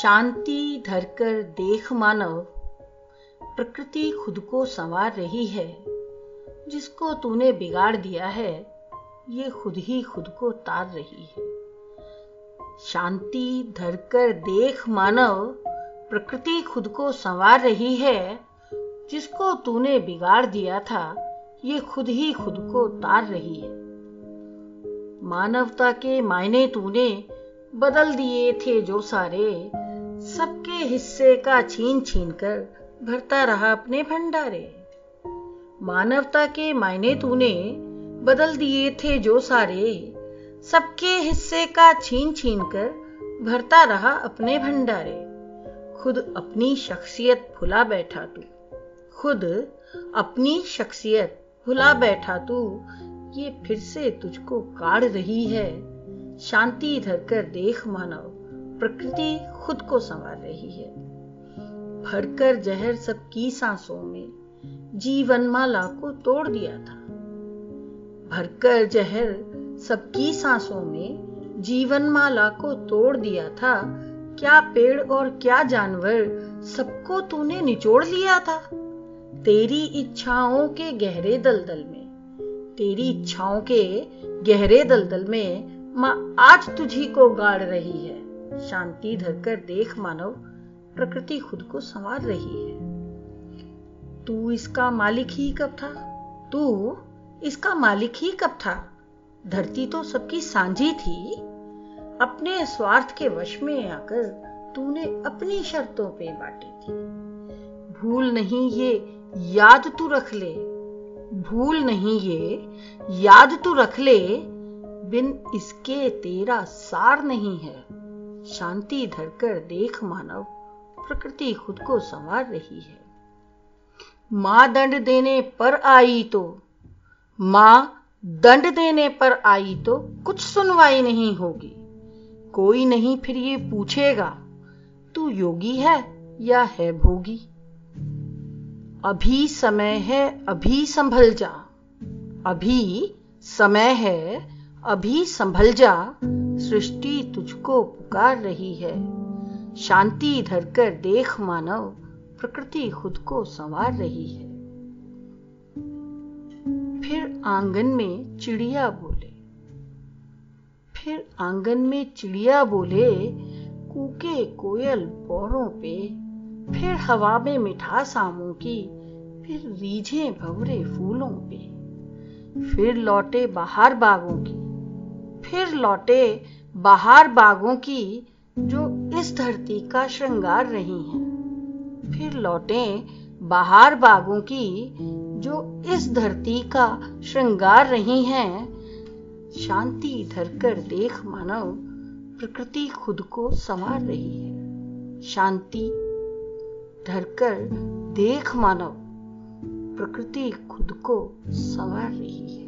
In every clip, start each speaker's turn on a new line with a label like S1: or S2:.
S1: शांति धरकर देख मानव, प्रकृति खुद को संवार रही है। जिसको तूने बिगाड़ दिया है, ये खुद ही खुद को तार रही है। शांति धरकर देख मानव, प्रकृति खुद को संवार रही है। जिसको तूने बिगाड़ दिया था, ये खुद ही खुद को तार रही है। मानवता के मायने तूने बदल दिए थे जो सारे, सबके हिस्से का छीन छीन कर भरता रहा अपने भंडारे। मानवता के मायने तूने बदल दिए थे जो सारे, सबके हिस्से का छीन छीन कर भरता रहा अपने भंडारे। खुद अपनी शख्सियत भुला बैठा तू, खुद अपनी शख्सियत भुला बैठा तू, ये फिर से तुझको काढ़ रही है। शांति धरकर देख मानव, प्रकृति खुद को संवार रही है। भरकर जहर सबकी सांसों में, जीवन माला को तोड़ दिया था। भरकर जहर सबकी सांसों में, जीवन माला को तोड़ दिया था। क्या पेड़ और क्या जानवर, सबको तूने निचोड़ लिया था। तेरी इच्छाओं के गहरे दलदल में, तेरी इच्छाओं के गहरे दलदल में माँ आज तुझी को गाड़ रही है। शांति धरकर देख मानव, प्रकृति खुद को संवार रही है। तू इसका मालिक ही कब था, तू इसका मालिक ही कब था। धरती तो सबकी सांझी थी। अपने स्वार्थ के वश में आकर तूने अपनी शर्तों पे बांटी थी। भूल नहीं ये याद तू रख ले, भूल नहीं ये याद तू रख ले, बिन इसके तेरा सार नहीं है। शांति धरकर देख मानव, प्रकृति खुद को संवार रही है। मां दंड देने पर आई तो, मां दंड देने पर आई तो कुछ सुनवाई नहीं होगी। कोई नहीं फिर ये पूछेगा, तू योगी है या है भोगी। अभी समय है अभी संभल जा, अभी समय है अभी संभल जा, सृष्टि तुझको पुकार रही है। शांति धरकर देख मानव, प्रकृति खुद को संवार रही है। फिर आंगन में चिड़िया बोले, फिर आंगन में चिड़िया बोले, कूके कोयल पौरों पे। फिर हवा में मिठास आमों की, फिर रीझें भंवरे फूलों पे। फिर लौटे बाहर बागों की, फिर लौटे बाहर बागों की, जो इस धरती का श्रृंगार रही हैं। फिर लौटे बाहर बागों की, जो इस धरती का श्रृंगार रही हैं। शांति धरकर देख मानव, प्रकृति खुद को संवार रही है। शांति धरकर देख मानव, प्रकृति खुद को संवार रही है।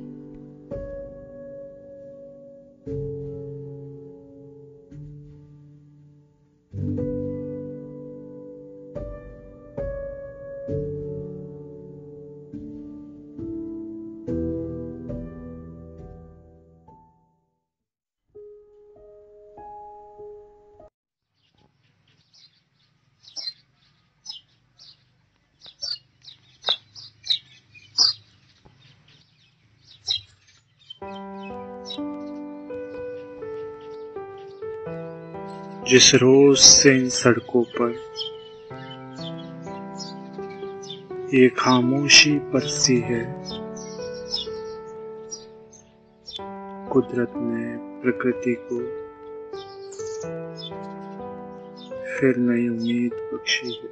S2: जिस रोज से इन सड़कों पर ये खामोशी बरसी है, कुदरत ने प्रकृति को फिर नई उम्मीद बख्शी है।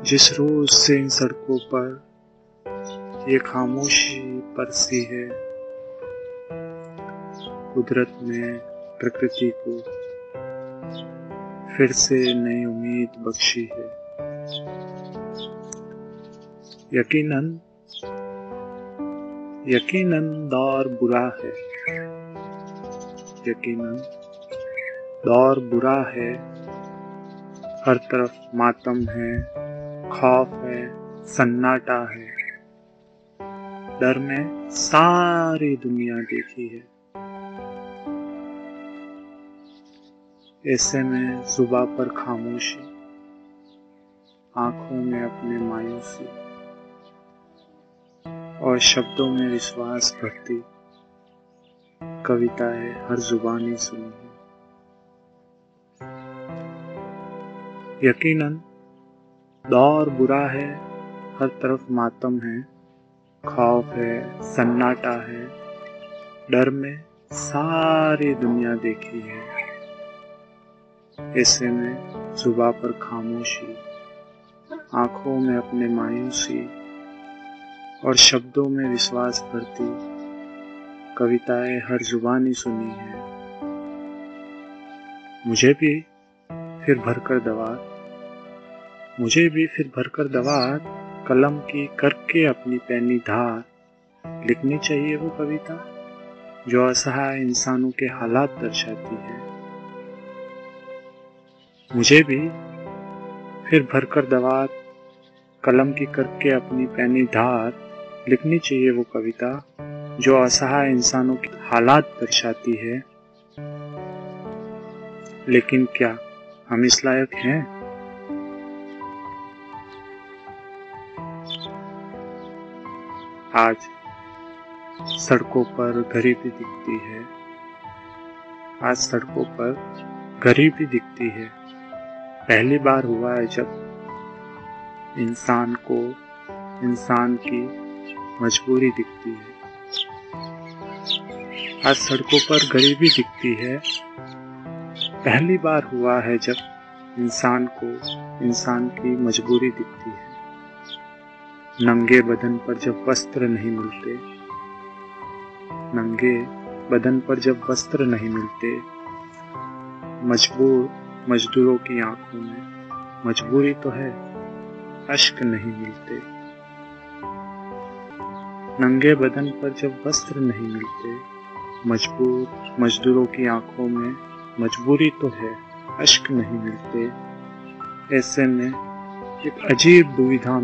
S2: जिस रोज से इन सड़कों पर ये खामोशी बरसी है, कुदरत ने प्रकृति को फिर से नई उम्मीद बख्शी है। यकीनन दौर बुरा है, यकीनन दौर बुरा है। हर तरफ मातम है, खौफ है, सन्नाटा है। डर में सारी दुनिया देखी है। ऐसे में जुबां पर खामोशी, आंखों में अपने मायूसी और शब्दों में विश्वास भरती कविताएं हर जुबानी सुनी है। यकीनन दौर बुरा है, हर तरफ मातम है, खौफ है, सन्नाटा है, डर में सारी दुनिया देखी है। ऐसे में जुबां पर खामोशी, आंखों में अपने मायूसी और शब्दों में विश्वास भरती कविताएं हर जुबानी सुनी है। मुझे भी फिर भरकर दवात कलम की करके अपनी पैनी धार लिखनी चाहिए वो कविता जो असहाय इंसानों के हालात दर्शाती है। मुझे भी फिर भरकर दवात कलम की करके अपनी पैनी धार लिखनी चाहिए वो कविता जो असहाय इंसानों के हालात दर्शाती है। लेकिन क्या हम इस लायक हैं? आज सड़कों पर गरीबी दिखती है, पहली बार हुआ है जब इंसान को इंसान की मजबूरी दिखती है। आज सड़कों पर गरीबी दिखती है, पहली बार हुआ है जब इंसान को इंसान की मजबूरी दिखती है। नंगे बदन पर जब वस्त्र नहीं मिलते, मजदूरों की आंखों में मजबूरी तो है, अश्क नहीं मिलते। नंगे बदन पर जब वस्त्र नहीं मिलते, मजदूरों की आंखों में मजबूरी तो है, अश्क नहीं मिलते। ऐसे में एक अजीब दुविधा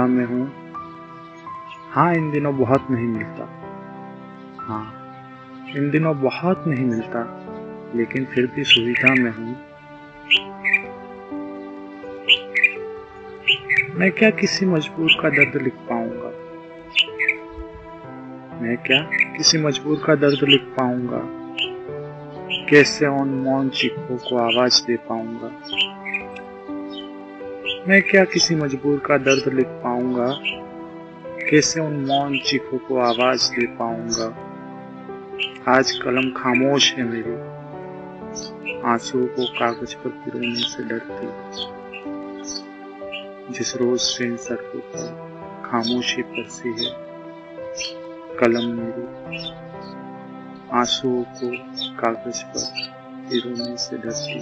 S2: में हूँ। हाँ, इन दिनों बहुत नहीं मिलता, लेकिन फिर भी सुविधा में हूँ। मैं क्या किसी मजबूर का दर्द लिख पाऊंगा? कैसे उन मौन चीखों को आवाज दे पाऊंगा? मैं क्या किसी मजबूर का दर्द लिख पाऊंगा? कैसे उन मौन चीखों को आवाज दे पाऊंगा? आज कलम खामोश है मेरी, आंसुओं को कागज पर पिरोने से डरती। जिस रोज से इन सड़कों पर खामोशी बरसी है, कलम मेरी आंसुओं को कागज पर पिरोने से डरती।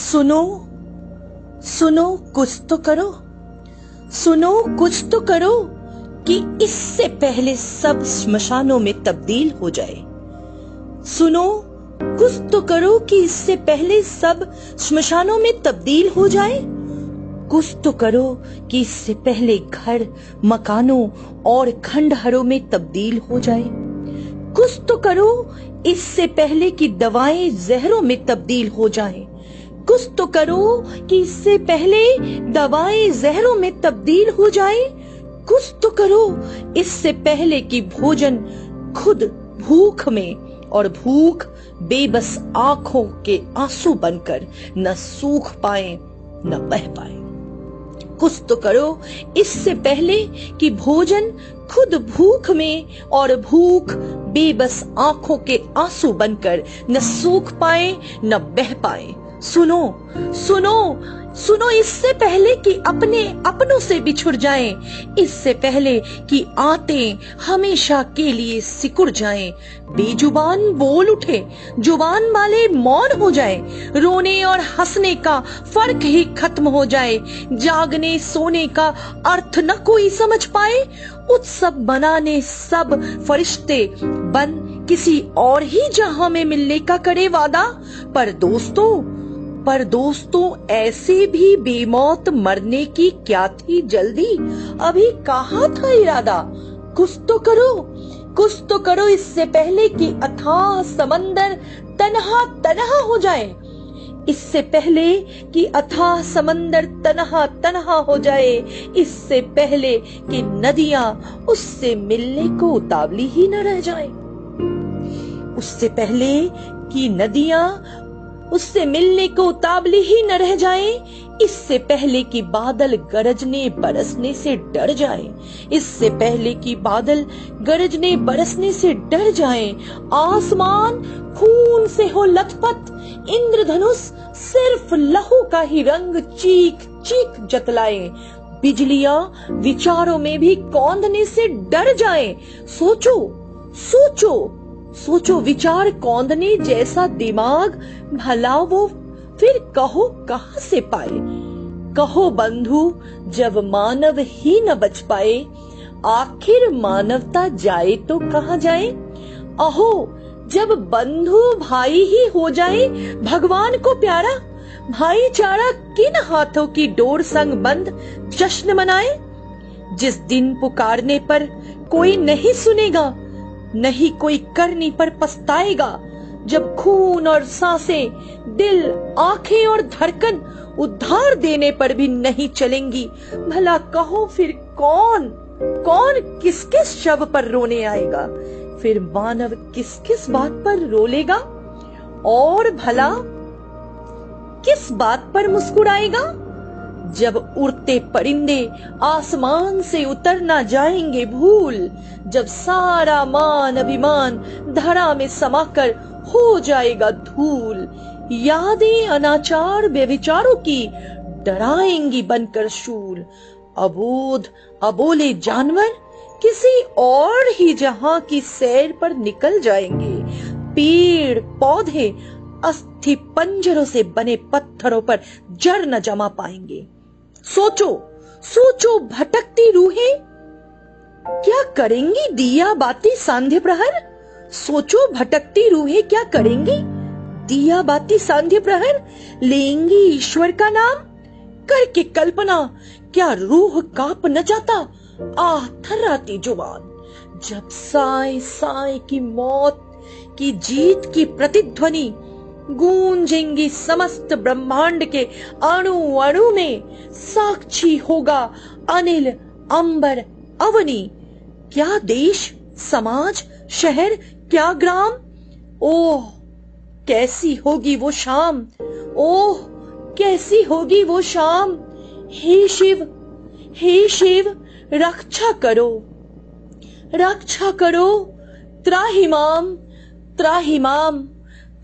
S3: सुनो कुछ तो करो कि इससे पहले सब श्मशानों में तब्दील हो जाए। सुनो कुछ तो करो कि इससे पहले सब श्मशानों में तब्दील हो जाए। कुछ तो करो कि इससे पहले घर मकानों और खंडहरों में तब्दील हो जाए। कुछ तो करो इससे पहले कि दवाएं जहरों में तब्दील हो जाएं। कुछ तो करो कि इससे पहले दवाएं जहरों में तब्दील हो जाए। कुछ तो करो इससे पहले कि भोजन खुद भूख में और भूख बेबस आंखों के आंसू बनकर न सूख पाए न बह पाए। कुछ तो करो इससे पहले कि भोजन खुद भूख में और भूख बेबस आंखों के आंसू बनकर न सूख पाए न बह पाए। सुनो सुनो सुनो, इससे पहले कि अपने अपनों से बिछुड़ जाएं, इससे पहले कि आते हमेशा के लिए सिकुड़ जाएं, बेजुबान बोल उठे, जुबान वाले मौन हो जाएं, रोने और हंसने का फर्क ही खत्म हो जाए, जागने सोने का अर्थ न कोई समझ पाए, उत्सव मनाने सब फरिश्ते बन किसी और ही जहां में मिलने का करे वादा। पर दोस्तों ऐसे भी बेमौत मरने की क्या थी जल्दी, अभी कहाँ था इरादा। कुछ तो करो इससे पहले कि अथाह समंदर तन्हा तन्हा हो जाए, इससे पहले कि अथाह समंदर तन्हा तन्हा हो जाए, इससे पहले कि नदियां उससे मिलने को उतावली ही न रह जाएं, उससे पहले कि नदियां उससे मिलने को उतावली ही न रह जाएं, इससे पहले कि बादल गरजने बरसने से डर जाएं, इससे पहले कि बादल गरजने बरसने से डर जाएं, आसमान खून से हो लथपथ, इंद्रधनुष सिर्फ लहू का ही रंग चीख चीख जतलाए, बिजलियां विचारों में भी कौंधने से डर जाएं। सोचो विचार कौंधने जैसा दिमाग भला वो फिर कहो कहां से पाए। कहो बंधु जब मानव ही न बच पाए, आखिर मानवता जाए तो कहां जाए। अहो जब बंधु भाई ही हो जाए भगवान को प्यारा, भाईचारा किन हाथों की डोर संग बंद जश्न मनाए। जिस दिन पुकारने पर कोई नहीं सुनेगा, नहीं कोई करनी पर पछताएगा, जब खून और सांसें, दिल, आंखें और धड़कन उद्धार देने पर भी नहीं चलेंगी, भला कहो फिर कौन किस शव पर रोने आएगा, फिर मानव किस बात पर रोलेगा, और भला किस बात पर मुस्कुराएगा। जब उड़ते परिंदे आसमान से उतर ना जाएंगे भूल, जब सारा मान अभिमान धरा में समाकर हो जाएगा धूल, यादें अनाचार व्यभिचारों की डराएंगी बनकर शूल। अबोध अबोले जानवर किसी और ही जहां की सैर पर निकल जाएंगे, पेड़ पौधे अस्थि पंजरों से बने पत्थरों पर जड़ न जमा पाएंगे। सोचो भटकती रूहें क्या करेंगी दिया बाती सांध्य प्रहर। सोचो भटकती रूहें क्या करेंगी दिया बाती सांध्य प्रहर। लेंगी ईश्वर का नाम करके कल्पना, क्या रूह कांप न जाता आह थर्राती जुबान। जब साए साए की मौत की जीत की प्रतिध्वनि गूंजेंगी समस्त ब्रह्मांड के अणु अणु में, साक्षी होगा अनिल अंबर अवनी। क्या देश समाज शहर क्या ग्राम, ओह कैसी होगी वो शाम, ओह कैसी होगी वो शाम। हे शिव रक्षा करो त्राहिमाम त्राहिमाम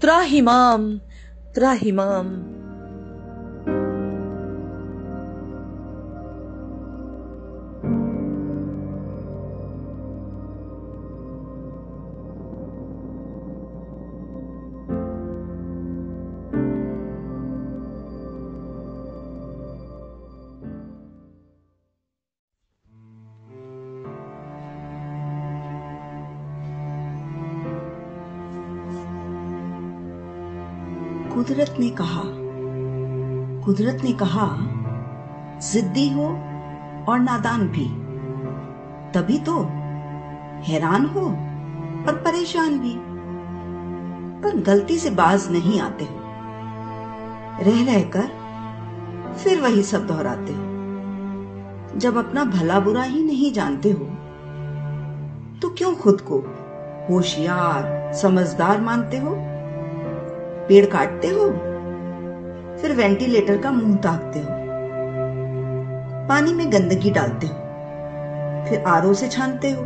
S3: त्राहिमाम त्राहिमाम।
S4: कुदरत ने कहा जिद्दी हो और नादान भी, तभी तो हैरान हो और परेशान भी, पर गलती से बाज नहीं आते हो, रह रहकर फिर वही सब दोहराते हो। जब अपना भला बुरा ही नहीं जानते हो तो क्यों खुद को होशियार समझदार मानते हो। पेड़ काटते हो फिर वेंटिलेटर का मुंह ताकते हो, पानी में गंदगी डालते हो फिर आरओ से छानते हो,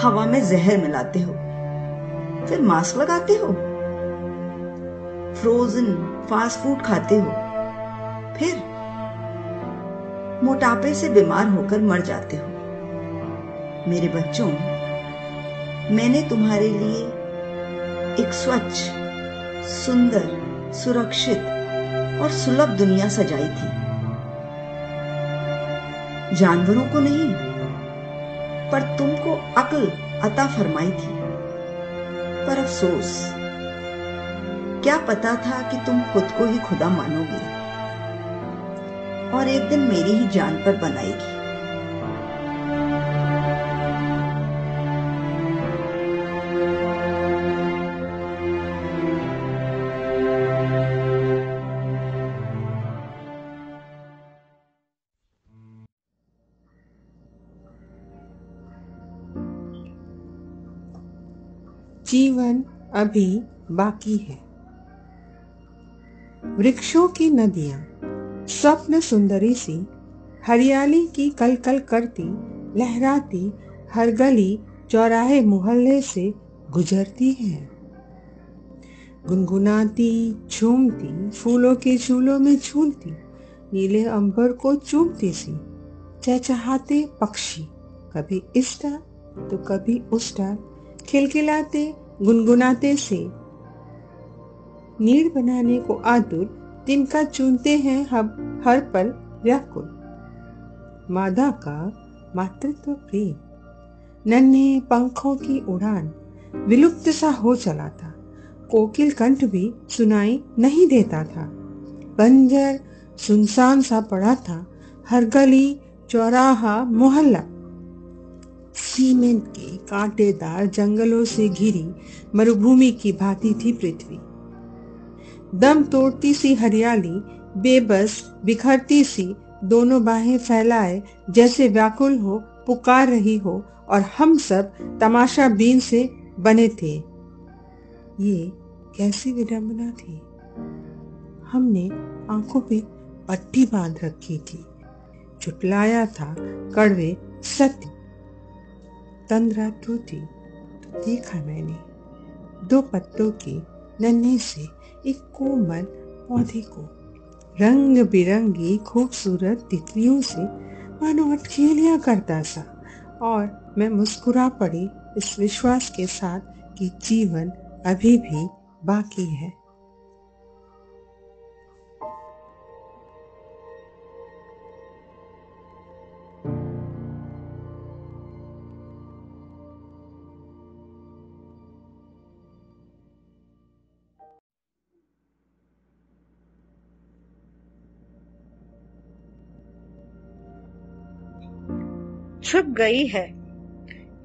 S4: हवा में जहर मिलाते हो फिर मास्क लगाते हो। फ्रोजन फास्ट फूड खाते हो, फिर मोटापे से बीमार होकर मर जाते हो। मेरे बच्चों, मैंने तुम्हारे लिए एक स्वच्छ, सुंदर, सुरक्षित और सुलभ दुनिया सजाई थी। जानवरों को नहीं, पर तुमको अक्ल अता फरमाई थी। पर अफसोस, क्या पता था कि तुम खुद को ही खुदा मानोगे और एक दिन मेरी ही जान पर बनाएगी।
S5: जीवन अभी बाकी है। वृक्षों की नदियां स्वप्न सुंदरी सी, हरियाली की कलकल करती लहराती हर गली चौराहे मोहल्ले से गुजरती है। गुनगुनाती, झूमती, फूलों के झूलों में झूलती, नीले अंबर को चूमती सी, चहचहाते पक्षी कभी इस डाल तो कभी उस डाल, खिलखिलाते गुनगुनाते से नीड़ बनाने को आतुर, तिनका चुनते हैं हर पल व्याकुल। मादा का मातृत्व प्रेम, नन्हे पंखों की उड़ान विलुप्त सा हो चला था। कोकिल कंठ भी सुनाई नहीं देता था। बंजर सुनसान सा पड़ा था हर गली चौराहा मोहल्ला। सीमेंट के कांटेदार जंगलों से घिरी मरुभूमि की भांति थी पृथ्वी। दम तोड़ती सी हरियाली बेबस बिखरती सी, दोनों बाहें फैलाए जैसे व्याकुल हो, पुकार रही हो, और हम सब तमाशा बीन से बने थे। ये कैसी विडंबना थी। हमने आंखों पे पट्टी बांध रखी थी। झुटलाया था कड़वे सत्य। तंद्रा टूटी तो देखा मैंने 2 पत्तों के नन्हे से एक कोमल पौधे को, रंग बिरंगी खूबसूरत तितलियों से मानो अटखेलियां करता सा, और मैं मुस्कुरा पड़ी इस विश्वास के साथ कि जीवन अभी भी बाकी है।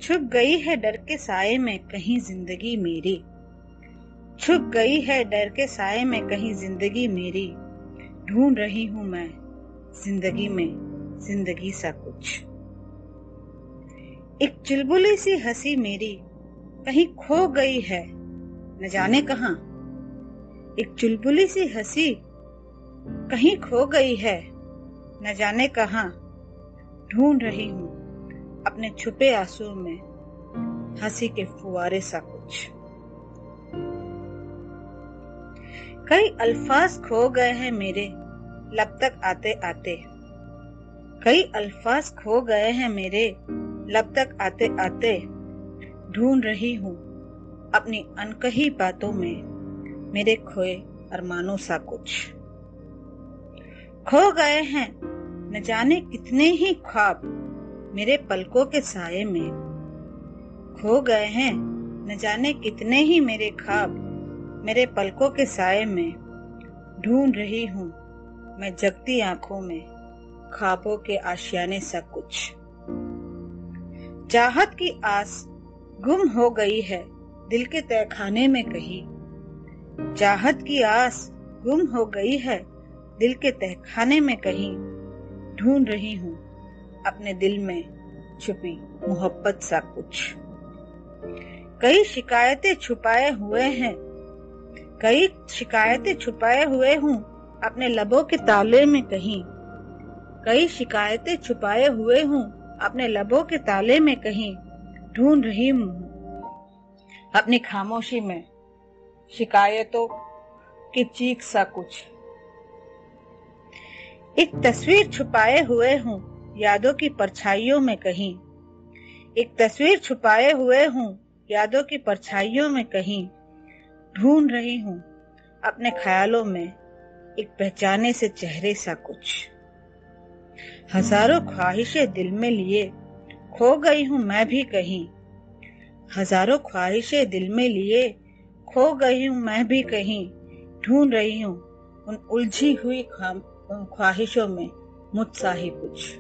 S1: छुप गई है डर के साए में कहीं जिंदगी मेरी। छुप गई है डर के साए में कहीं जिंदगी मेरी। ढूंढ रही हूं मैं जिंदगी में जिंदगी सा कुछ। एक चुलबुली सी हंसी मेरी कहीं खो गई है न जाने कहां। एक चुलबुली सी हंसी कहीं खो गई है न जाने कहां। ढूंढ रही हूं अपने छुपे आंसुओं में हंसी के फुवारे सा कुछ। कई अल्फाज खो गए हैं मेरे लब तक आते आते। कई अल्फाज खो गए हैं मेरे लब तक आते आते। ढूंढ रही हूं अपनी अनकही बातों में मेरे खोए अरमानों सा कुछ। खो गए हैं न जाने कितने ही ख्वाब मेरे पलकों के साये में। खो गए हैं न जाने कितने ही मेरे ख्वाब मेरे पलकों के साये में। ढूंढ रही हूं मैं जगती आंखों में ख्वाबों के आशियाने सा कुछ। चाहत की आस गुम हो गई है दिल के तहखाने में कहीं। चाहत की आस गुम हो गई है दिल के तहखाने में कहीं। ढूंढ रही हूं अपने दिल में छुपी मोहब्बत सा कुछ। कई शिकायतें छुपाए हुए हैं, कई शिकायतें छुपाए हुए हूं अपने लबों के ताले में कहीं। कई शिकायतें छुपाए हुए हूं अपने लबों के ताले में कहीं। ढूंढ रही हूं अपनी खामोशी में शिकायतों
S6: कि चीख सा कुछ। एक तस्वीर छुपाए हुए हूँ यादों की परछाइयों में कहीं, एक तस्वीर छुपाए हुए हूँ यादों की परछाइयों में कहीं, ढूंढ रही हूँ अपने ख्यालों में एक पहचाने से चेहरे सा कुछ। हजारों ख्वाहिशें दिल में लिए खो गई हूँ मैं भी कहीं, हजारों ख्वाहिशें दिल में लिए खो गई हूँ मैं भी कहीं, ढूंढ रही हूँ उन उलझी हुई ख्वाहिशों में मुझसा ही कुछ।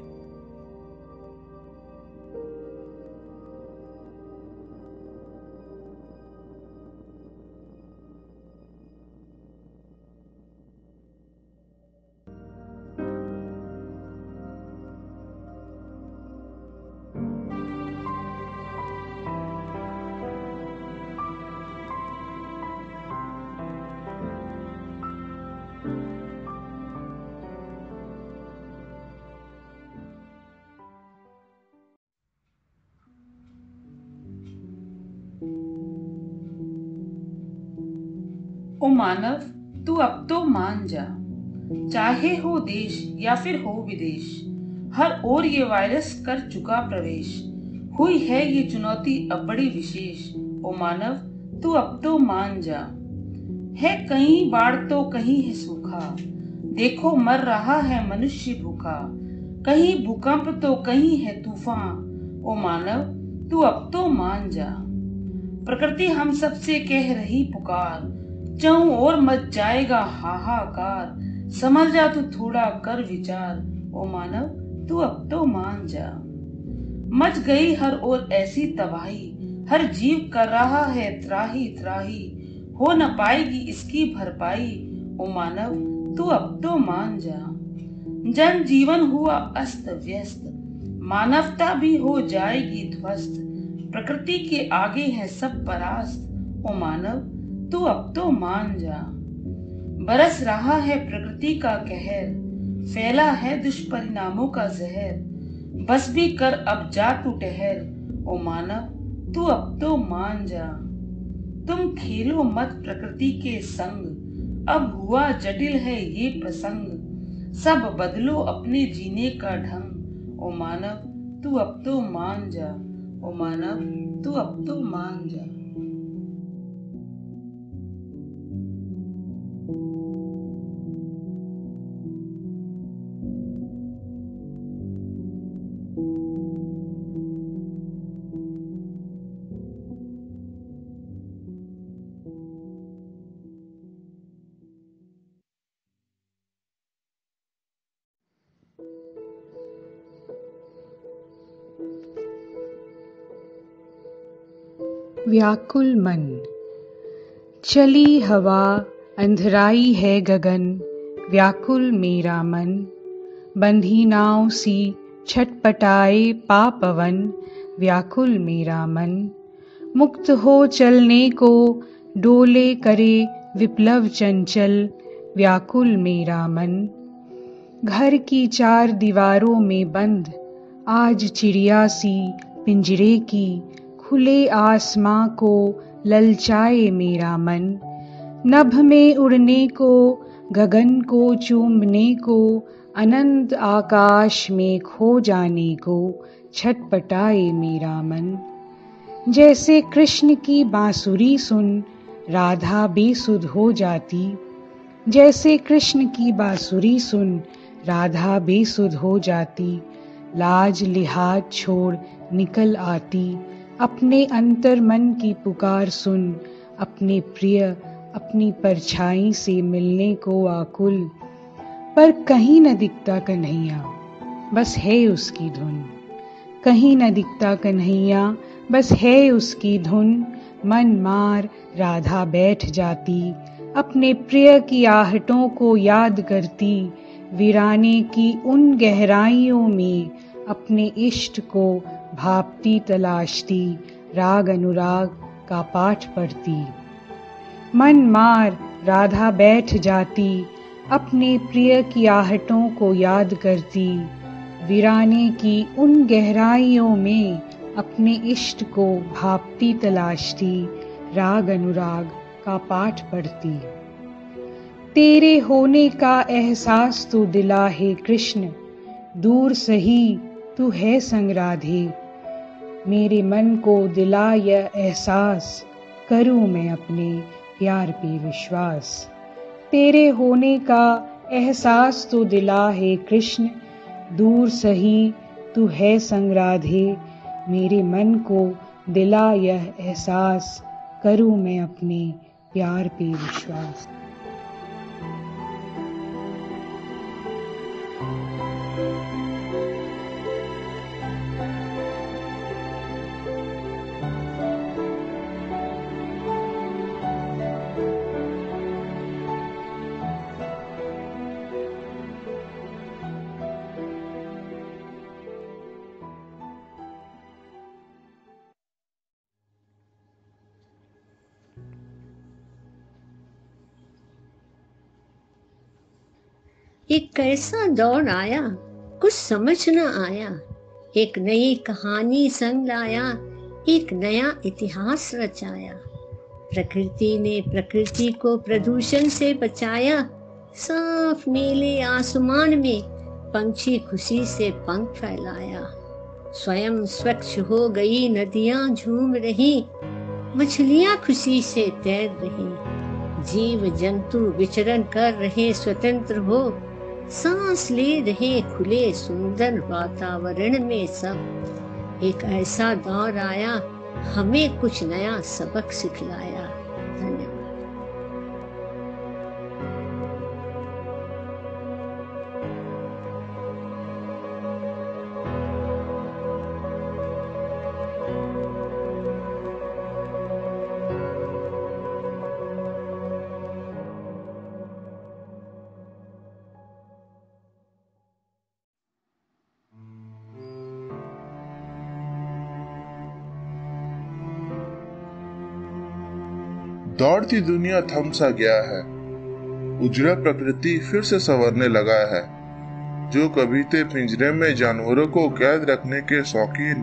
S7: ओ मानव, तू अब तो मान जा, चाहे हो देश या फिर हो विदेश, हर ओर ये वायरस कर चुका प्रवेश, हुई है ये चुनौती अब बड़ी विशेष। ओ मानव, तू अब तो मान जा, है कहीं बाढ़ तो कहीं है सूखा, देखो मर रहा है मनुष्य भूखा, कहीं भूकंप तो कहीं है तूफान। ओ मानव, तू अब तो मान जा, प्रकृति हम सबसे कह रही पुकार, चाहूं और मच जाएगा हाहाकार, समझ जा तू थोड़ा कर विचार। ओ मानव, तू अब तो मान जा, मच गई हर ओर ऐसी तबाही, हर जीव कर रहा है त्राही त्राही, हो न पाएगी इसकी भरपाई। ओ मानव, तू अब तो मान जा, जन जीवन हुआ अस्त व्यस्त, मानवता भी हो जाएगी ध्वस्त, प्रकृति के आगे है सब परास्त। ओ मानव, तू अब तो मान जा, बरस रहा है प्रकृति का कहर, फैला है दुष्परिणामों का जहर, बस भी कर अब जा तू ठहर। ओ मानव, तू अब तो मान जा, तुम खेलो मत प्रकृति के संग, अब हुआ जटिल है ये प्रसंग, सब बदलो अपने जीने का ढंग। ओ मानव, तू अब तो मान जा, ओ मानव, तू अब तो मान जा।
S8: व्याकुल मन। चली हवा, अंधराई है गगन, व्याकुल मेरा मन, बंधी नाव सी छटपटाए पापवन, व्याकुल मेरा मन, मुक्त हो चलने को डोले करे विप्लव चंचल, व्याकुल मेरा मन, घर की चार दीवारों में बंद आज चिड़िया सी पिंजरे की, खुले आसमां को ललचाए मेरा मन, नभ में उड़ने को, गगन को चूमने को, अनंत आकाश में खो जाने को छटपटाए मेरा मन। जैसे कृष्ण की बांसुरी सुन राधा बेसुध हो जाती, जैसे कृष्ण की बांसुरी सुन राधा बेसुध हो जाती, लाज लिहाज छोड़ निकल आती, अपने अंतर मन की पुकार सुन, अपने प्रिय अपनी परछाई से मिलने को आकुल, पर कहीं न दिखता कन्हैया, बस है उसकी धुन, कहीं न दिखता कन्हैया, बस है उसकी धुन, मन मार राधा बैठ जाती, अपने प्रिय की आहटों को याद करती, वीराने की उन गहराइयों में अपने इष्ट को भापती तलाशती, राग अनुराग का पाठ पढ़ती, मन मार राधा बैठ जाती, अपने प्रिय की आहटों को याद करती, वीराने की उन गहराइयों में अपने इष्ट को भापती तलाशती, राग अनुराग का पाठ पढ़ती। तेरे होने का एहसास तो दिला है कृष्ण, दूर सही तू है संग राधे। मेरे मन को दिला यह एहसास, करूं मैं अपने प्यार पे विश्वास। तेरे होने का एहसास तो दिला है कृष्ण, दूर सही तू है संग राधे। मेरे मन को दिला यह एहसास, करूं मैं अपने प्यार पे विश्वास।
S9: एक ऐसा दौर आया, कुछ समझ न आया, एक नई कहानी संग लाया, एक नया इतिहास रचाया। प्रकृति ने प्रकृति को प्रदूषण से बचाया, साफ नीले आसमान में पंछी खुशी से पंख फैलाया। स्वयं स्वच्छ हो गई नदियां झूम रही, मछलियां खुशी से तैर रही। जीव जंतु विचरण कर रहे स्वतंत्र हो, सांस ले रहे खुले सुंदर वातावरण में सब। एक ऐसा दौर आया, हमें कुछ नया सबक सिखलाया। धन्यवाद।
S10: दौड़ती दुनिया थम सा गया है, उजड़ा प्रकृति फिर से संवरने लगा है। जो कभी थे पिंजरे में जानवरों को कैद रखने के शौकीन,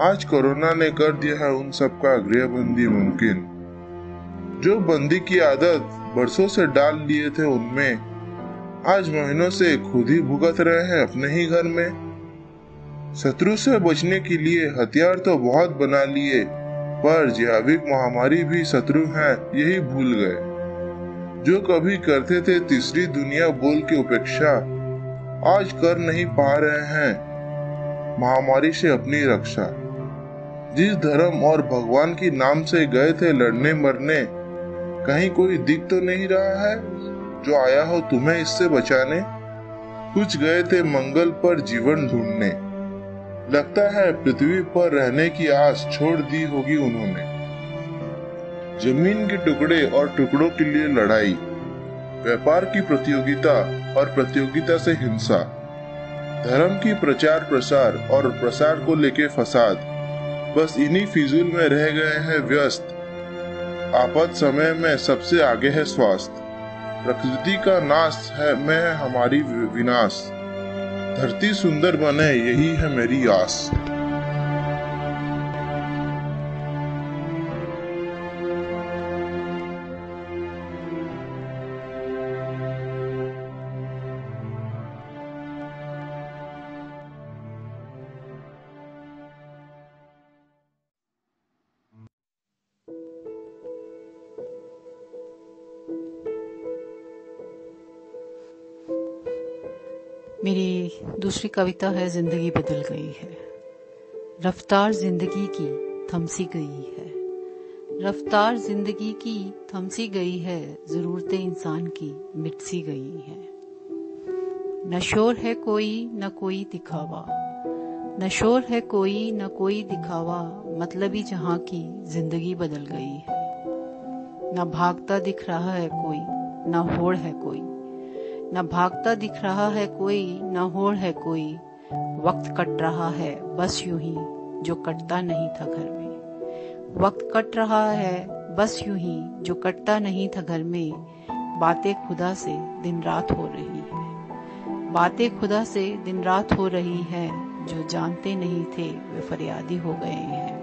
S10: आज कोरोना ने कर दिया है उन सबका गृहबंदी मुमकिन। जो बंदी की आदत बरसों से डाल लिए थे उनमें, आज महीनों से खुद ही भुगत रहे हैं अपने ही घर में। शत्रु से बचने के लिए हथियार तो बहुत बना लिए, पर जैविक महामारी भी शत्रु है यही भूल गए। जो कभी करते थे तीसरी दुनिया बोल के उपेक्षा, आज कर नहीं पा रहे हैं महामारी से अपनी रक्षा। जिस धर्म और भगवान की नाम से गए थे लड़ने मरने, कहीं कोई दिख तो नहीं रहा है जो आया हो तुम्हें इससे बचाने। कुछ गए थे मंगल पर जीवन ढूंढने, लगता है पृथ्वी पर रहने की आस छोड़ दी होगी उन्होंने। जमीन के टुकड़े और टुकड़ों के लिए लड़ाई, व्यापार की प्रतियोगिता और प्रतियोगिता से हिंसा, धर्म की प्रचार प्रसार और प्रसार को लेके फसाद, बस इन्हीं फिजूल में रह गए हैं व्यस्त। आपात समय में सबसे आगे है स्वास्थ्य, प्रकृति का नाश है में है हमारी विनाश। धरती सुंदर बने यही है मेरी आस।
S11: मेरी दूसरी कविता है जिंदगी बदल गई है। रफ्तार जिंदगी की थमसी गई है, रफ्तार जिंदगी की थमसी गई है, जरूरतें इंसान की मिट सी गई है। न शोर है कोई न कोई दिखावा, न शोर है कोई न कोई दिखावा, मतलबी जहां की जिंदगी बदल गई है। न भागता दिख रहा है कोई न होड़ है कोई, न भागता दिख रहा है कोई न होड़ है कोई। वक्त कट रहा है बस यूं ही जो कटता नहीं था घर में, वक्त कट रहा है बस यूं ही जो कटता नहीं था घर में। बातें खुदा से दिन रात हो रही है, बातें खुदा से दिन रात हो रही है, जो जानते नहीं थे वे फरियादी हो गए हैं।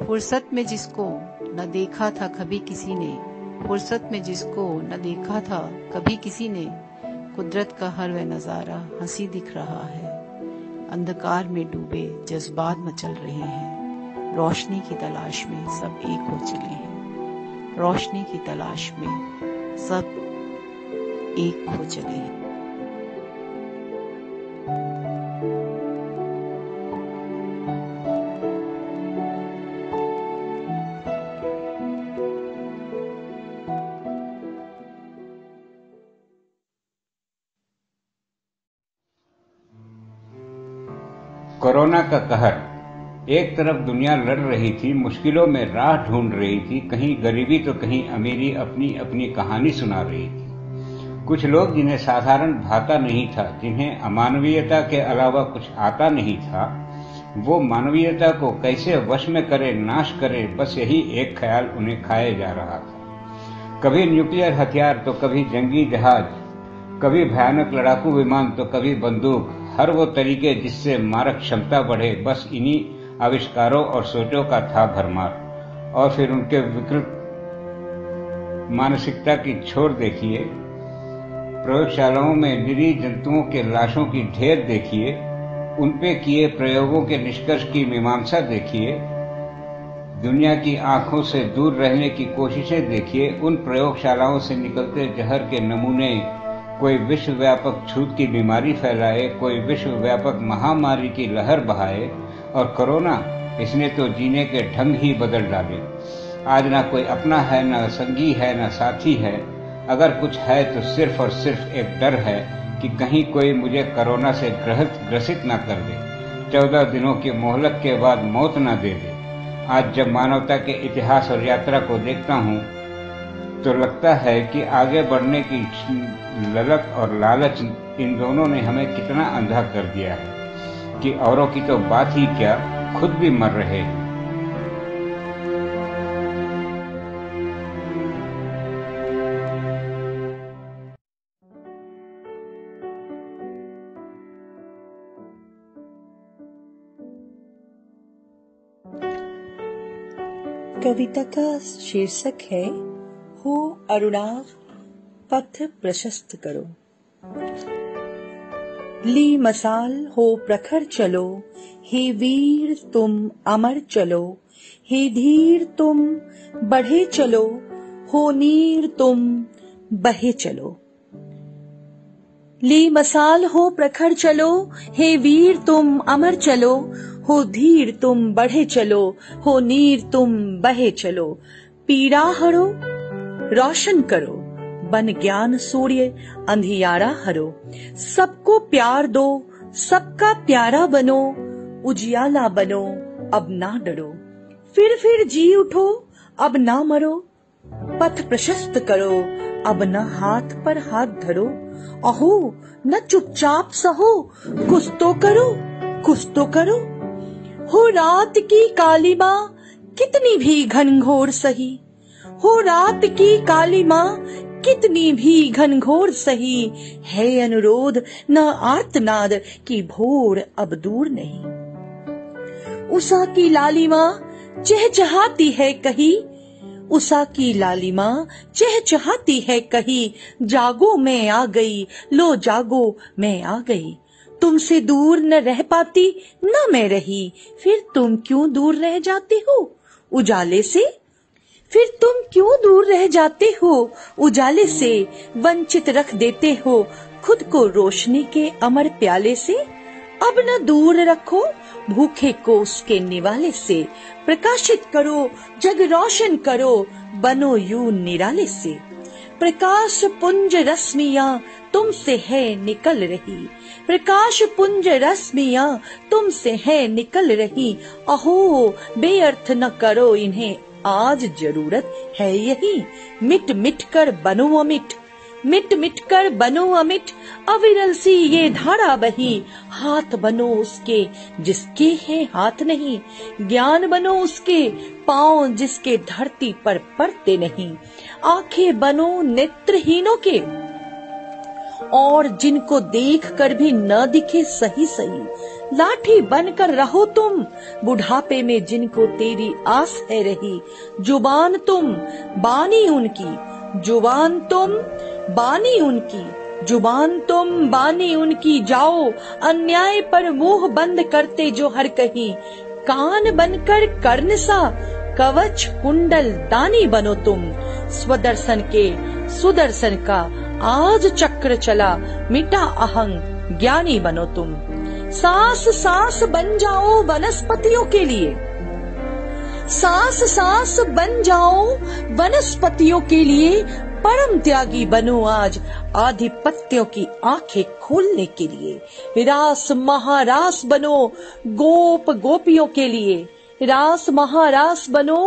S11: फुर्सत में जिसको न देखा था कभी किसी ने, फुर्सत में जिसको न देखा था कभी किसी ने, कुदरत का हर वह नजारा हंसी दिख रहा है। अंधकार में डूबे जज्बात मचल रहे हैं, रोशनी की तलाश में सब एक हो चले हैं, रोशनी की तलाश में सब एक हो चले हैं।
S12: कोरोना का कहर। एक तरफ दुनिया लड़ रही थी, मुश्किलों में राह ढूंढ रही थी, कहीं गरीबी तो कहीं अमीरी अपनी अपनी कहानी सुना रही थी। कुछ लोग जिन्हें साधारण भाता नहीं था, जिन्हें अमानवीयता के अलावा कुछ आता नहीं था, वो मानवीयता को कैसे वश में करे, नाश करे, बस यही एक ख्याल उन्हें खाए जा रहा था। कभी न्यूक्लियर हथियार तो कभी जंगी जहाज, कभी भयानक लड़ाकू विमान तो कभी बंदूक, हर वो तरीके जिससे मारक क्षमता बढ़े, बस इन्हीं आविष्कारों और सोचों का था भरमार। और फिर उनके विकृत मानसिकता की छोर देखिए, प्रयोगशालाओं में निरीह जंतुओं के लाशों की ढेर देखिए, उनपे किए प्रयोगों के निष्कर्ष की मीमांसा देखिए, दुनिया की आंखों से दूर रहने की कोशिशें देखिए, उन प्रयोगशालाओं से निकलते जहर के नमूने कोई विश्वव्यापक छूत की बीमारी फैलाए, कोई विश्वव्यापक महामारी की लहर बहाए, और कोरोना, इसने तो जीने के ढंग ही बदल डाले। आज ना कोई अपना है, ना संगी है, ना साथी है। अगर कुछ है तो सिर्फ और सिर्फ एक डर है कि कहीं कोई मुझे कोरोना से ग्रसित ना कर दे, 14 दिनों की मोहलत के बाद मौत ना दे दे। आज जब मानवता के इतिहास और यात्रा को देखता हूँ तो लगता है कि आगे बढ़ने की ललक और लालच, इन दोनों ने हमें कितना अंधा कर दिया है कि औरों की तो बात ही क्या, खुद भी मर रहे हैं।
S3: कविता का शीर्षक है हो अरुणाव पथ प्रशस्त करो। ली मसाल हो प्रखर चलो, हे वीर तुम अमर चलो, हे धीर तुम बढ़े चलो, हो नीर तुम बहे चलो। ली मसाल हो प्रखर चलो, हे वीर तुम अमर चलो, हो धीर तुम बढ़े चलो, हो नीर तुम बहे चलो। पीड़ा हरो रोशन करो, बन ज्ञान सूर्य अंधियारा हरो। सबको प्यार दो, सबका प्यारा बनो, उजियाला बनो, अब ना डरो। फिर जी उठो, अब ना मरो, पथ प्रशस्त करो, अब न हाथ पर हाथ धरो। अहो न चुपचाप सहो, कुछ तो करो, कुछ तो करो। हो रात की काली माँ कितनी भी घनघोर सही, हो रात की काली माँ कितनी भी घनघोर सही, है अनुरोध न आर्तनाद की भोर अब दूर नहीं। उषा की लालिमा चहचहाती है कहीं, उषा की लालिमा चहचहाती है कहीं, जागो मैं आ गई, लो जागो मैं आ गई। तुमसे दूर न रह पाती न मैं रही, फिर तुम क्यों दूर रह जाते हो उजाले से, फिर तुम क्यों दूर रह जाते हो उजाले से। वंचित रख देते हो खुद को रोशनी के अमर प्याले से। अब न दूर रखो भूखे को उसके निवाले से। प्रकाशित करो जग रोशन करो, बनो यूं निराले से। प्रकाश पुंज रश्मियां तुमसे है निकल रही, प्रकाश पुंज रश्मियां तुमसे है निकल रही। अहो बेअर्थ न करो इन्हें, आज जरूरत है यही। मिट मिट कर बनो अमिट, मिट मिट कर बनो अमिट। अविरल सी ये धारा बही, हाथ बनो उसके जिसके है हाथ नहीं। ज्ञान बनो उसके पांव जिसके धरती पर पड़ते नहीं। आंखें बनो नेत्रहीनों के, और जिनको देख कर भी न दिखे सही सही। लाठी बनकर रहो तुम, बुढ़ापे में जिनको तेरी आस है रही। जुबान तुम बानी उनकी, जुबान तुम बानी उनकी, जुबान तुम बानी उनकी। जाओ अन्याय पर मुंह बंद करते जो हर कहीं, कान बनकर कर्ण सा कवच कुंडल दानी बनो तुम। स्वदर्शन के सुदर्शन का आज चक्र चला, मिटा अहंग ज्ञानी बनो तुम। सांस सांस बन जाओ वनस्पतियों के लिए, सांस सांस बन जाओ वनस्पतियों के लिए। परम त्यागी बनो आज आधिपत्यों की आंखें खोलने के लिए। रास महारास बनो गोप गोपियों के लिए, रास महारास बनो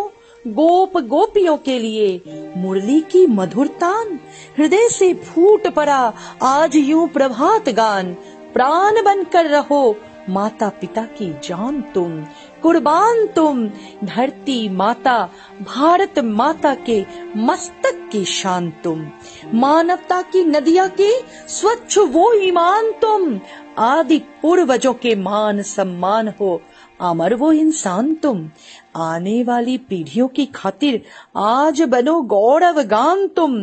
S3: गोप गोपियों के लिए। मुरली की मधुर तान हृदय से फूट पड़ा आज यूं प्रभात गान। प्राण बनकर रहो माता पिता की जान तुम, कुर्बान तुम धरती माता भारत माता के मस्तक की शान तुम। मानवता की नदिया के स्वच्छ वो ईमान तुम, आदि पूर्वजों के मान सम्मान हो अमर वो इंसान तुम। आने वाली पीढ़ियों की खातिर आज बनो गौरव गान तुम।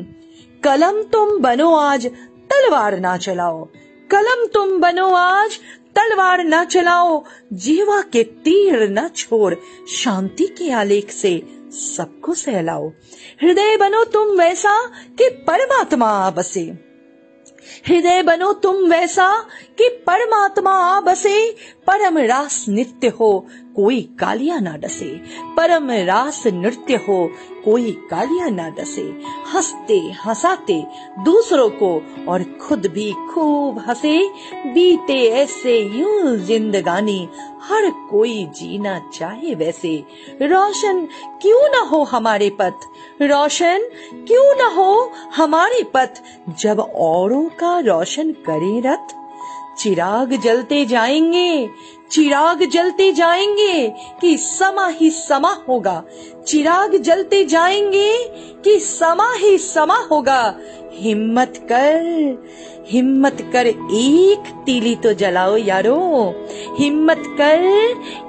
S3: कलम तुम बनो आज तलवार ना चलाओ, कलम तुम बनो आज तलवार न चलाओ। जीवा के तीर न छोड़ शांति के आलेख से सबको सहलाओ। हृदय बनो तुम वैसा कि परमात्मा आ बसे, हृदय बनो तुम वैसा कि परमात्मा आ बसे। परम रास नृत्य हो कोई कालिया ना डसे, परम रास नृत्य हो कोई कालिया ना डसे। हंसते हंसाते दूसरों को और खुद भी खूब हंसे, बीते ऐसे यूं जिंदगानी हर कोई जीना चाहे वैसे। रोशन क्यों न हो हमारे पथ, रोशन क्यों न हो हमारे पथ, जब औरों का रोशन करे रथ। चिराग जलते जाएंगे, चिराग जलते जाएंगे कि समा ही समा होगा, चिराग जलते जाएंगे कि समा ही समा होगा। हिम्मत कर एक तीली तो जलाओ यारो, हिम्मत कर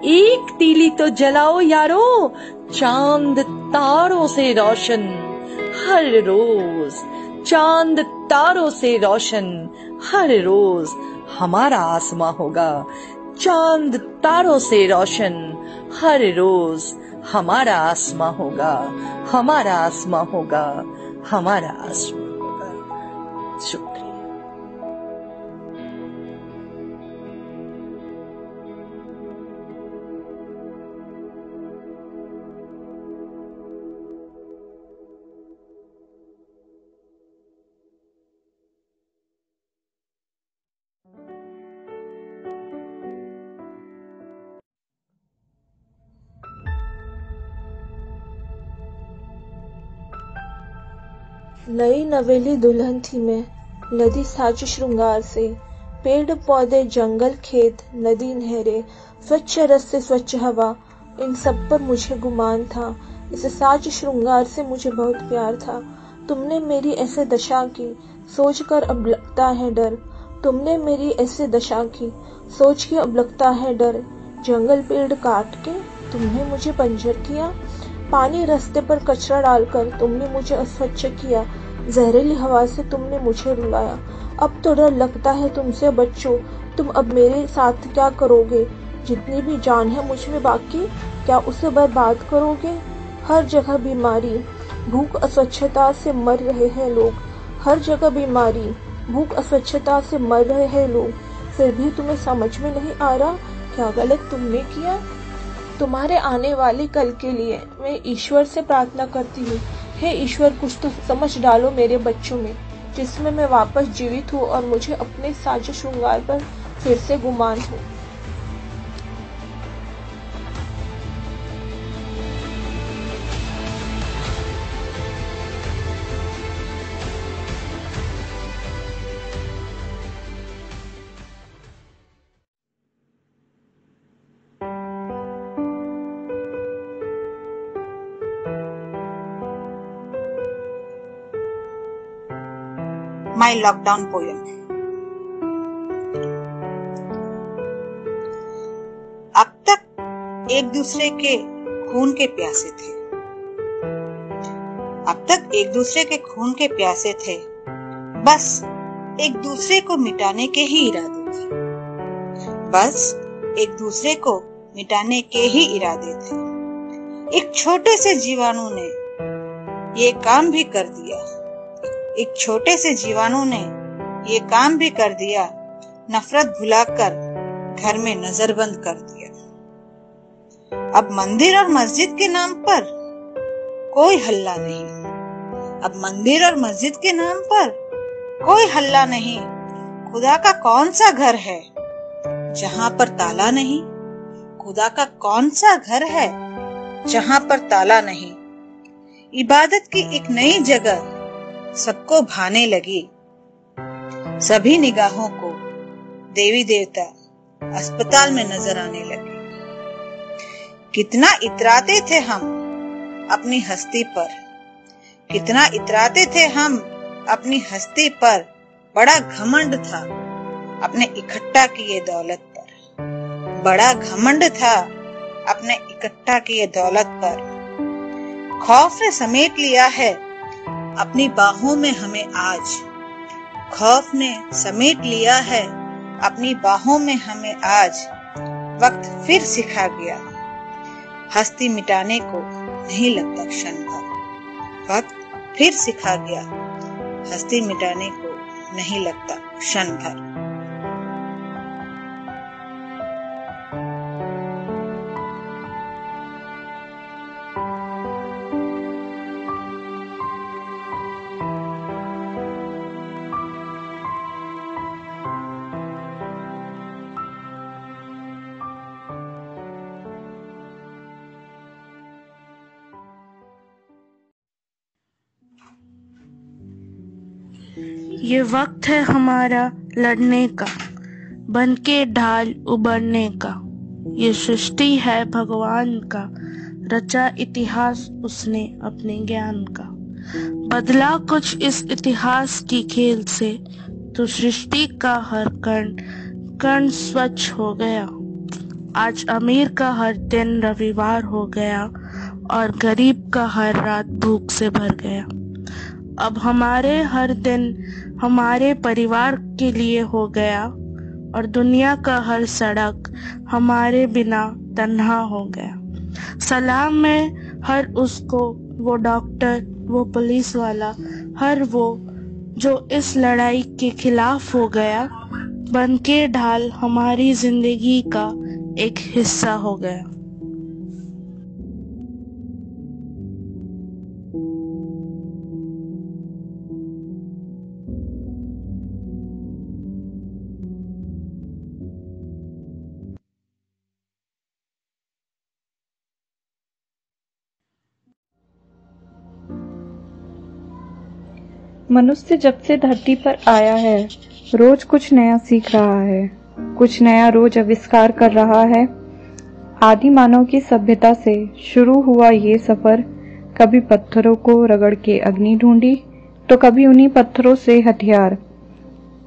S3: एक तीली तो जलाओ यारो। चांद तारों से रोशन हर रोज, चांद तारों से रोशन हर रोज हमारा आसमां होगा। चांद तारों से रोशन हर रोज हमारा आसमां होगा, हमारा आसमां होगा, हमारा आसमां होगा। शुक्रिया।
S13: नई नवेली दुल्हन थी मैं, लदी साज श्रृंगार से। पेड़ पौधे जंगल खेत नदी नहरें, स्वच्छ रस से स्वच्छ हवा, इन सब पर मुझे गुमान था। इस साज श्रृंगार से मुझे बहुत प्यार था। तुमने मेरी ऐसे दशा की, सोच कर अब लगता है डर। तुमने मेरी ऐसे दशा की, सोच के अब लगता है डर। जंगल पेड़ काट के तुमने मुझे बंजर किया, पानी रास्ते पर कचरा डालकर तुमने मुझे अस्वच्छ किया, जहरीली हवा से तुमने मुझे रुलाया। अब तो डर लगता है तुमसे बच्चों, तुम अब मेरे साथ क्या करोगे? जितनी भी जान है मुझ में बाकी, क्या उसे बर्बाद करोगे? हर जगह बीमारी, भूख, अस्वच्छता से मर रहे हैं लोग। हर जगह बीमारी, भूख, अस्वच्छता से मर रहे हैं लोग। फिर भी तुम्हें समझ में नहीं आ रहा क्या गलत तुमने किया? तुम्हारे आने वाले कल के लिए मैं ईश्वर से प्रार्थना करती हूँ, हे ईश्वर कुछ तो समझ डालो मेरे बच्चों में, जिसमें मैं वापस जीवित हूँ और मुझे अपने साज श्रृंगार पर फिर से गुमान हो।
S6: My lockdown poem. एक दूसरे के खून के प्यासे थे। अब तक एक दूसरे के खून के प्यासे थे, बस एक दूसरे को मिटाने के ही इरादे थे। बस एक दूसरे को मिटाने के ही इरादे थे। एक छोटे से जीवाणु ने ये काम भी कर दिया। एक छोटे से जीवाणु ने ये काम भी कर दिया। नफरत भुलाकर घर में नजरबंद कर दिया। अब मंदिर और मस्जिद के नाम पर कोई हल्ला नहीं। अब मंदिर और मस्जिद के नाम पर कोई हल्ला नहीं। खुदा का कौन सा घर है जहां पर ताला नहीं? खुदा का कौन सा घर है जहां पर ताला नहीं? इबादत की एक नई जगह सबको भाने लगी। सभी निगाहों को देवी देवता अस्पताल में नजर आने लगे। कितना इतराते थे हम अपनी हस्ती पर। कितना इतराते थे हम अपनी हस्ती पर। बड़ा घमंड था अपने इकट्ठा किए दौलत पर। बड़ा घमंड था अपने इकट्ठा किए दौलत पर। खौफ ने समेट लिया है अपनी बाहों में हमें आज। खौफ ने समेट लिया है अपनी बाहों में हमें आज। वक्त फिर सिखा गया हस्ती मिटाने को नहीं लगता क्षण भर। वक्त फिर सिखा गया हस्ती मिटाने को नहीं लगता क्षण भर।
S14: ये वक्त है हमारा लड़ने का, बन के ढाल उबरने का। ये सृष्टि है भगवान का, रचा इतिहास उसने अपने ज्ञान का। बदला कुछ इस इतिहास की खेल से, तो सृष्टि का हर कण कण स्वच्छ हो गया। आज अमीर का हर दिन रविवार हो गया और गरीब का हर रात भूख से भर गया। अब हमारे हर दिन हमारे परिवार के लिए हो गया और दुनिया का हर सड़क हमारे बिना तन्हा हो गया। सलाम है हर उसको, वो डॉक्टर, वो पुलिस वाला, हर वो जो इस लड़ाई के खिलाफ हो गया। बन के ढाल हमारी जिंदगी का एक हिस्सा हो गया।
S15: मनुष्य जब से धरती पर आया है, रोज कुछ नया सीख रहा है, कुछ नया रोज आविष्कार कर रहा है। आदि मानव की सभ्यता से शुरू हुआ ये सफर, कभी पत्थरों को रगड़ के अग्नि ढूंढी, तो कभी उन्हीं पत्थरों से हथियार।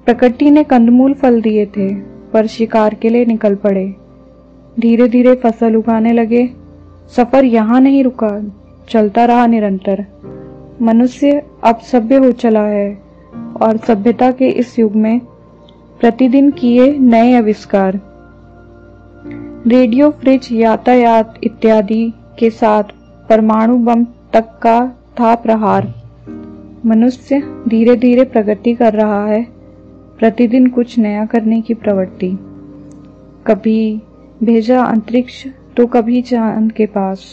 S15: प्रकृति ने कंदमूल फल दिए थे, पर शिकार के लिए निकल पड़े। धीरे धीरे फसल उगाने लगे। सफर यहाँ नहीं रुका, चलता रहा निरंतर। मनुष्य अब सभ्य हो चला है और सभ्यता के इस युग में प्रतिदिन किए नए आविष्कार, रेडियो, फ्रिज, यातायात इत्यादि के साथ परमाणु बम तक का था प्रहार। मनुष्य धीरे धीरे प्रगति कर रहा है, प्रतिदिन कुछ नया करने की प्रवृत्ति। कभी भेजा अंतरिक्ष, तो कभी चांद के पास,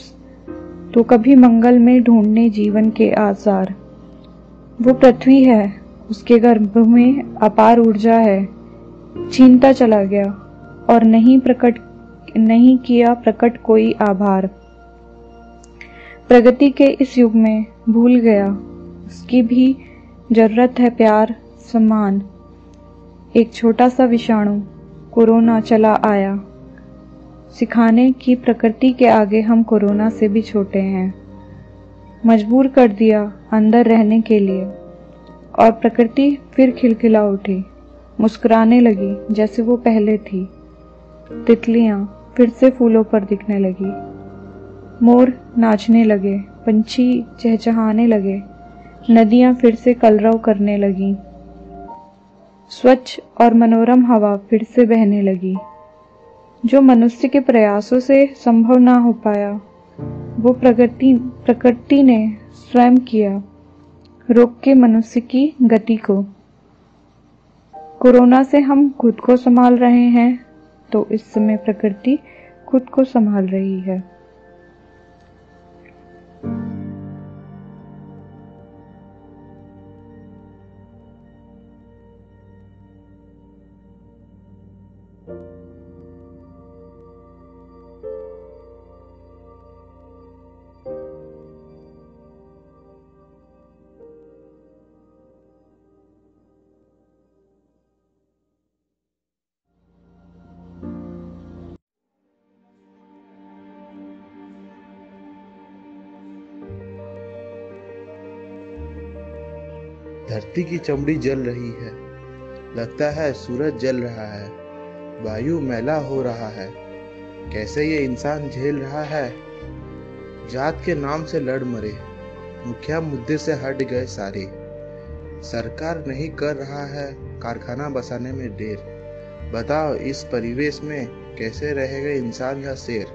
S15: तो कभी मंगल में ढूंढने जीवन के आसार। वो पृथ्वी है, उसके गर्भ में अपार ऊर्जा है, छीनता चला गया और नहीं किया प्रकट कोई आभार। प्रगति के इस युग में भूल गया, उसकी भी जरूरत है प्यार, सम्मान। एक छोटा सा विषाणु कोरोना चला आया, सिखाने की प्रकृति के आगे हम कोरोना से भी छोटे हैं। मजबूर कर दिया अंदर रहने के लिए, और प्रकृति फिर खिलखिला उठी, मुस्कुराने लगी जैसे वो पहले थी। तितलियां, फिर से फूलों पर दिखने लगी। मोर नाचने लगे, पंछी चहचहाने लगे, नदियां फिर से कलरव करने लगीं। स्वच्छ और मनोरम हवा फिर से बहने लगी। जो मनुष्य के प्रयासों से संभव ना हो पाया, वो प्रकृति ने स्वयं किया, रोक के मनुष्य की गति को। कोरोना से हम खुद को संभाल रहे हैं, तो इस समय प्रकृति खुद को संभाल रही है।
S16: धरती की चमड़ी जल रही है, लगता है सूरज जल रहा है, वायु मैला हो रहा है। कैसे ये इंसान झेल रहा है? जात के नाम से लड़ मरे, मुखिया मुद्दे से हट गए सारे। सरकार नहीं कर रहा है कारखाना बसाने में देर। बताओ इस परिवेश में कैसे रहेगा इंसान या शेर?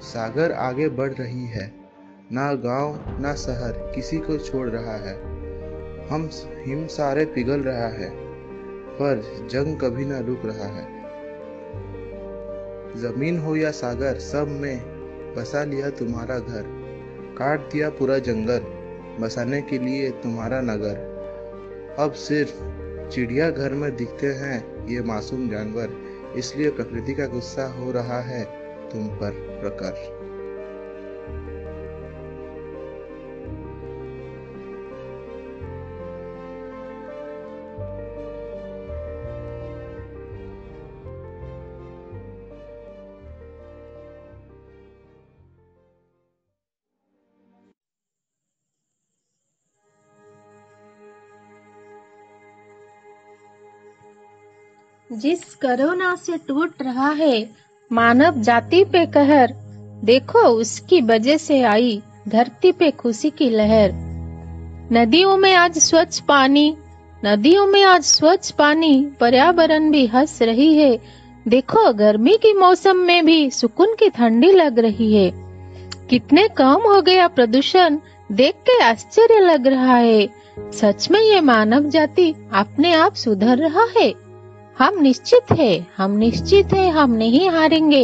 S16: सागर आगे बढ़ रही है, ना गांव ना शहर किसी को छोड़ रहा है। हिम सारे पिघल रहा है, पर जंग कभी ना रुक रहा है। जमीन हो या सागर, सब में बसा लिया तुम्हारा घर। काट दिया पूरा जंगल, बसाने के लिए तुम्हारा नगर। अब सिर्फ चिड़िया घर में दिखते हैं ये मासूम जानवर, इसलिए प्रकृति का गुस्सा हो रहा है तुम पर प्रकर।
S17: जिस कोरोना से टूट रहा है मानव जाति पे कहर, देखो उसकी वजह से आई धरती पे खुशी की लहर। नदियों में आज स्वच्छ पानी, नदियों में आज स्वच्छ पानी, पर्यावरण भी हंस रही है। देखो गर्मी की मौसम में भी सुकून की ठंडी लग रही है। कितने कम हो गया प्रदूषण, देख के आश्चर्य लग रहा है। सच में ये मानव जाति अपने आप सुधर रहा है। हम निश्चित है हम नहीं हारेंगे।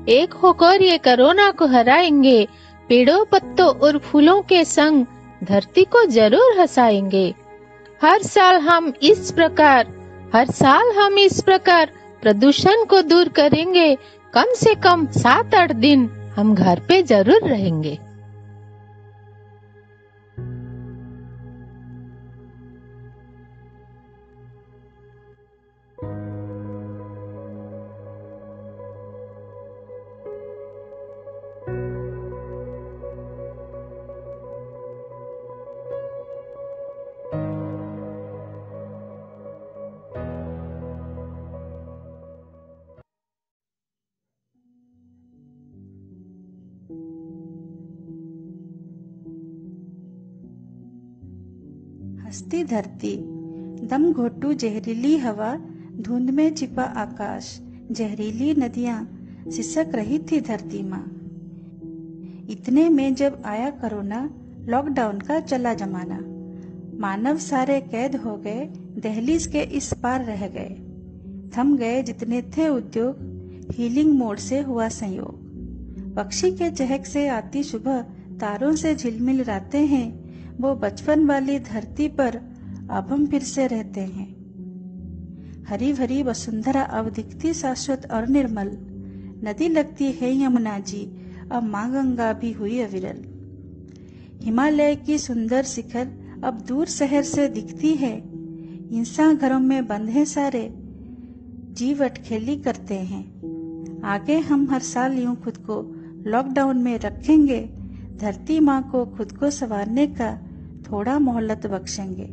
S17: एक होकर ये कोरोना को हराएंगे। पेड़ों पत्तों और फूलों के संग धरती को जरूर हंसाएंगे। हर साल हम इस प्रकार प्रदूषण को दूर करेंगे। कम से कम 7-8 दिन हम घर पे जरूर रहेंगे।
S18: हंसती धरती, दम घोटू जहरीली हवा, धुंध में छिपा आकाश, जहरीली नदियां सिसक रही थी धरती माँ। इतने में जब आया कोरोना, लॉकडाउन का चला जमाना। मानव सारे कैद हो गए, दहलीज के इस पार रह गए। थम गए जितने थे उद्योग, हीलिंग मोड से हुआ संयोग। पक्षी के चहक से आती सुबह, तारों से झिलमिल रातें हैं। वो बचपन वाली धरती पर अब हम फिर से रहते हैं। हरी भरी वसुंधरा अब दिखती शाश्वत और निर्मल। नदी लगती है यमुना जी, अब माँ गंगा भी हुई अविरल। हिमालय की सुंदर शिखर अब दूर शहर से दिखती है। इंसान घरों में बंद है सारे, जीव अटखेली करते हैं। आगे हम हर साल यूं खुद को लॉकडाउन में रखेंगे। धरती माँ को खुद को संवारने का थोड़ा मोहलत बख्शेंगे।